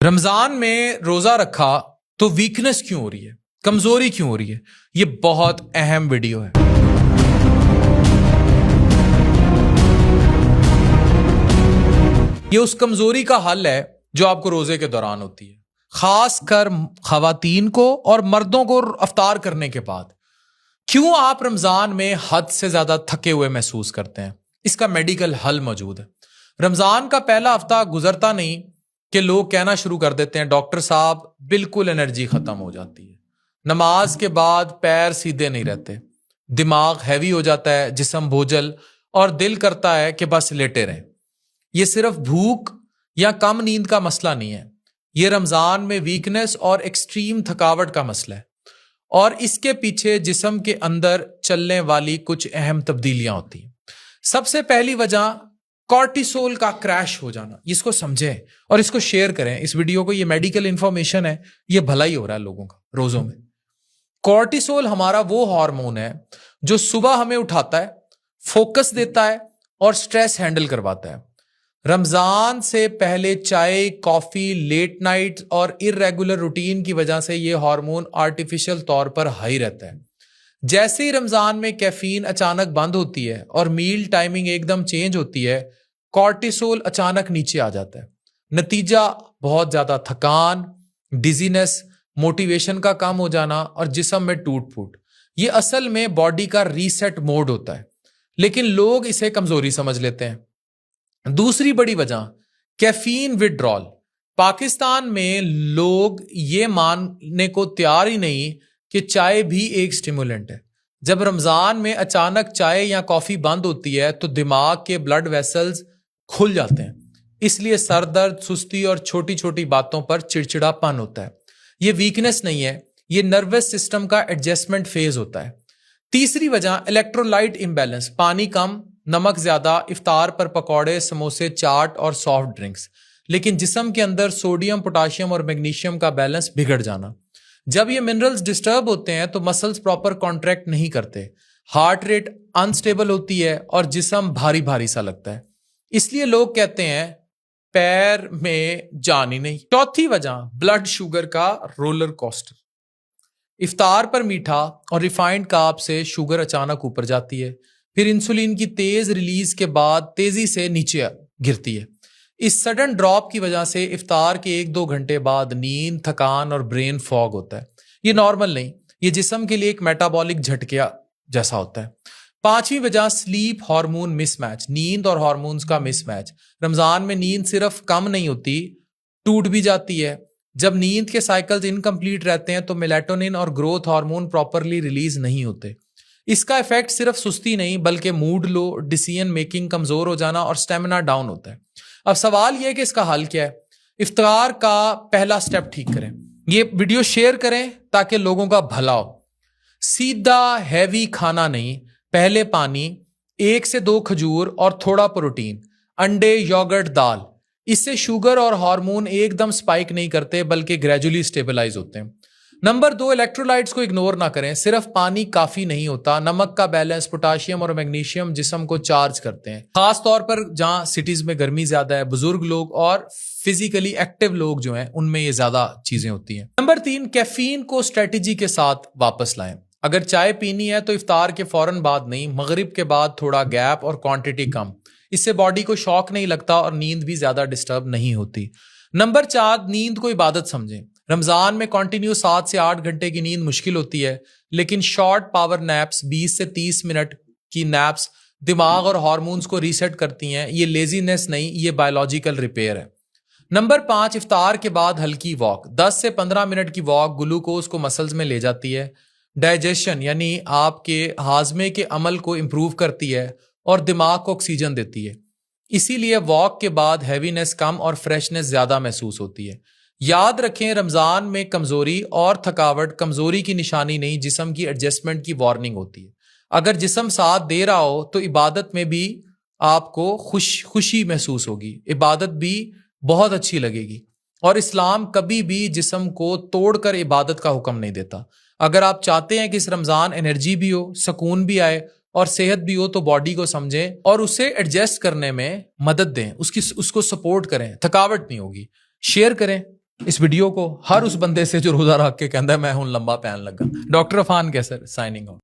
रमजान में रोजा रखा तो वीकनेस क्यों हो रही है, कमजोरी क्यों हो रही है? ये बहुत अहम वीडियो है। ये उस कमजोरी का हल है जो आपको रोजे के दौरान होती है, खास कर खवातीन को और मर्दों को अफ्तार करने के बाद। क्यों आप रमजान में हद से ज्यादा थके हुए महसूस करते हैं? इसका मेडिकल हल मौजूद है। रमजान का पहला हफ्ता गुजरता नहीं कि लोग कहना शुरू कर देते हैं, डॉक्टर साहब बिल्कुल एनर्जी खत्म हो जाती है, नमाज के बाद पैर सीधे नहीं रहते, दिमाग हैवी हो जाता है, जिस्म बोझल और दिल करता है कि बस लेटे रहें। ये सिर्फ भूख या कम नींद का मसला नहीं है, ये रमजान में वीकनेस और एक्सट्रीम थकावट का मसला है। और इसके पीछे जिस्म के अंदर चलने वाली कुछ अहम तब्दीलियां होती हैं। सबसे पहली वजह कॉर्टिसोल का क्रैश हो जाना। इसको समझें और इसको शेयर करें, इस वीडियो को। ये मेडिकल इंफॉर्मेशन है, ये भला ही हो रहा है लोगों का रोजों में। कॉर्टिसोल हमारा वो हार्मोन है जो सुबह हमें उठाता है, फोकस देता है और स्ट्रेस हैंडल करवाता है। रमजान से पहले चाय, कॉफी, लेट नाइट और इर्रेगुलर रूटीन की वजह से यह हार्मोन आर्टिफिशियल तौर पर हाई रहता है। जैसे ही रमजान में कैफीन अचानक बंद होती है और मील टाइमिंग एकदम चेंज होती है, कॉर्टिसोल अचानक नीचे आ जाता है। नतीजा बहुत ज्यादा थकान, डिजीनेस, मोटिवेशन का कम हो जाना और जिस्म में टूट फूट। ये असल में बॉडी का रीसेट मोड होता है, लेकिन लोग इसे कमजोरी समझ लेते हैं। दूसरी बड़ी वजह कैफीन विड्रॉल। पाकिस्तान में लोग ये मानने को तैयार ही नहीं कि चाय भी एक स्टिमुलेंट है। जब रमजान में अचानक चाय या कॉफी बंद होती है तो दिमाग के ब्लड वेसल्स खुल जाते हैं, इसलिए सर दर्द, सुस्ती और छोटी छोटी बातों पर चिड़चिड़ापन होता है। ये वीकनेस नहीं है, ये नर्वस सिस्टम का एडजस्टमेंट फेज होता है। तीसरी वजह इलेक्ट्रोलाइट इम्बैलेंस। पानी कम, नमक ज्यादा, इफ्तार पर पकौड़े, समोसे, चाट और सॉफ्ट ड्रिंक्स, लेकिन जिस्म के अंदर सोडियम, पोटाशियम और मैग्नीशियम का बैलेंस बिगड़ जाना। जब ये मिनरल्स डिस्टर्ब होते हैं तो मसल्स प्रॉपर कॉन्ट्रैक्ट नहीं करते, हार्ट रेट अनस्टेबल होती है और जिस्म भारी भारी सा लगता है। इसलिए लोग कहते हैं पैर में जान ही नहीं। चौथी वजह ब्लड शुगर का रोलर कोस्टर। इफ्तार पर मीठा और रिफाइंड कार्ब से शुगर अचानक ऊपर जाती है, फिर इंसुलिन की तेज रिलीज के बाद तेजी से नीचे गिरती है। इस सडन ड्रॉप की वजह से इफ्तार के 1-2 घंटे बाद नींद, थकान और ब्रेन फॉग होता है। ये नॉर्मल नहीं, ये जिस्म के लिए एक मेटाबॉलिक झटका जैसा होता है। पांचवी वजह स्लीप हार्मोन मिसमैच। नींद और हार्मोन्स का मिसमैच। रमजान में नींद सिर्फ कम नहीं होती, टूट भी जाती है। जब नींद के साइकिल्स इनकम्प्लीट रहते हैं तो मेलेटोनिन और ग्रोथ हार्मोन प्रॉपरली रिलीज नहीं होते। इसका इफेक्ट सिर्फ सुस्ती नहीं बल्कि मूड लो, डिसीजन मेकिंग कमजोर हो जाना और स्टेमिना डाउन होता है। अब सवाल यह है कि इसका हल क्या है? इफ्तार का पहला स्टेप ठीक करें। ये वीडियो शेयर करें ताकि लोगों का भला हो। सीधा हैवी खाना नहीं, पहले पानी, 1 से 2 खजूर और थोड़ा प्रोटीन, अंडे, योगर्ट, दाल। इससे शुगर और हार्मोन एकदम स्पाइक नहीं करते बल्कि ग्रेजुअली स्टेबलाइज होते हैं। नंबर 2, इलेक्ट्रोलाइट्स को इग्नोर ना करें। सिर्फ पानी काफी नहीं होता, नमक का बैलेंस, पोटाशियम और मैग्नीशियम जिस्म को चार्ज करते हैं, खास तौर पर जहां सिटीज में गर्मी ज्यादा है। बुजुर्ग लोग और फिजिकली एक्टिव लोग जो हैं उनमें ये ज्यादा चीजें होती हैं। नंबर 3, कैफीन को स्ट्रेटेजी के साथ वापस लाएं। अगर चाय पीनी है तो इफ्तार के फौरन बाद नहीं, मगरिब के बाद थोड़ा गैप और क्वांटिटी कम। इससे बॉडी को शॉक नहीं लगता और नींद भी ज्यादा डिस्टर्ब नहीं होती। नंबर 4, नींद को इबादत समझें। रमजान में कंटिन्यू 7 से 8 घंटे की नींद मुश्किल होती है, लेकिन शॉर्ट पावर नैप्स, 20 से 30 मिनट की नैप्स दिमाग और हार्मोन्स को रीसेट करती हैं। ये लेजीनेस नहीं, ये बायोलॉजिकल रिपेयर है। नंबर 5, इफ्तार के बाद हल्की वॉक। 10 से 15 मिनट की वॉक ग्लूकोज को मसल्स में ले जाती है, डाइजेशन यानी आपके हाजमे के अमल को इंप्रूव करती है और दिमाग को ऑक्सीजन देती है। इसीलिए वॉक के बाद हैवीनेस कम और फ्रेशनेस ज्यादा महसूस होती है। याद रखें, रमजान में कमजोरी और थकावट कमजोरी की निशानी नहीं, जिस्म की एडजस्टमेंट की वार्निंग होती है। अगर जिस्म साथ दे रहा हो तो इबादत में भी आपको खुशी महसूस होगी, इबादत भी बहुत अच्छी लगेगी। और इस्लाम कभी भी जिस्म को तोड़कर इबादत का हुक्म नहीं देता। अगर आप चाहते हैं कि इस रमजान एनर्जी भी हो, सुकून भी आए और सेहत भी हो, तो बॉडी को समझें और उसे एडजस्ट करने में मदद दें, उसको सपोर्ट करें, थकावट नहीं होगी। शेयर करें, इस वीडियो को हर उस बंदे से जो रोजा रख के कहता है मैं हूं लंबा पैन लगा। डॉक्टर अफान कैसर साइनिंग ऑफ।